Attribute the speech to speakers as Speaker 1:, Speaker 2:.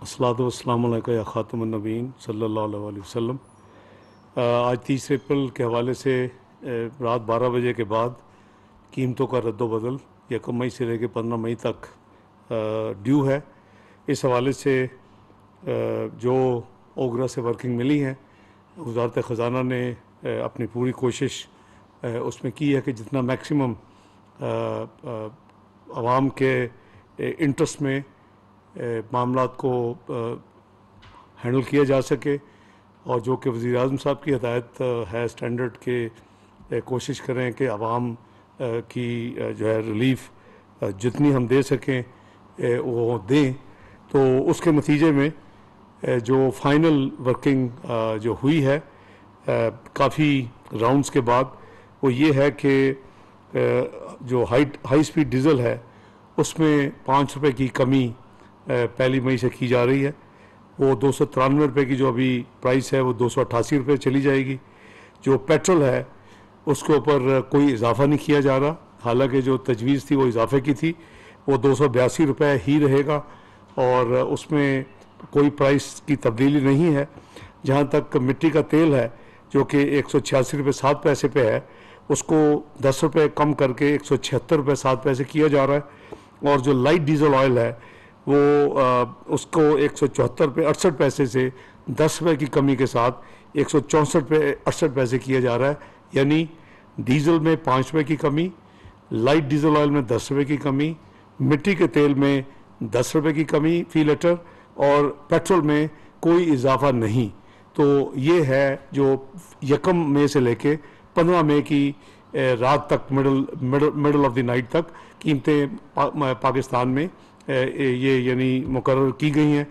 Speaker 1: अस्सलातु वस्सलामु अलैका या ख़ातमुन नबीय्यीन सल्लल्लाहु अलैहि वसल्लम। आज 30 अप्रैल के हवाले से रात 12 बजे के बाद कीमतों का रद्द-ओ-बदल 1 मई से लेकर 15 मई तक ड्यू है। इस हवाले से जो ओगरा से वर्किंग मिली हैं, वज़ारत ख़ज़ाना ने अपनी पूरी कोशिश उसमें की है कि जितना मैक्सिमम आवाम के इंटरेस्ट में मामलात को हैंडल किया जा सके, और जो कि वज़ीर आज़म साहब की हिदायत है स्टैंडर्ड के कोशिश करें कि आवाम की जो है रिलीफ जितनी हम दे सकें वो दें। तो उसके नतीजे में जो फाइनल वर्किंग जो हुई है काफ़ी राउंड्स के बाद, वो ये है कि जो हाई स्पीड डीज़ल है उसमें 5 रुपये की कमी 1 मई से की जा रही है। वो 293 रुपये की जो अभी प्राइस है वो 288 रुपये चली जाएगी। जो पेट्रोल है उसके ऊपर कोई इजाफ़ा नहीं किया जा रहा, हालांकि जो तजवीज़ थी वो इजाफे की थी, वो 282 रुपये ही रहेगा और उसमें कोई प्राइस की तब्दीली नहीं है। जहाँ तक मिट्टी का तेल है जो कि 186 रुपये 7 पैसे पे है, उसको 10 रुपये कम करके 176 रुपये 7 पैसे किया जा रहा है। और जो लाइट डीजल ऑयल है वो उसको 174 रुपये 68 पैसे से 10 रुपये की कमी के साथ 164 रुपये 68 पैसे किया जा रहा है। यानी डीजल में 5 रुपये की कमी, लाइट डीजल ऑयल में 10 रुपये की कमी, मिट्टी के तेल में 10 रुपये की कमी फी लीटर, और पेट्रोल में कोई इजाफा नहीं। तो ये है जो 1 मई से लेके 15 मई की रात तक मिडल ऑफ द नाइट तक कीमतें पाकिस्तान में ये यानी मुकर्रर की गई हैं।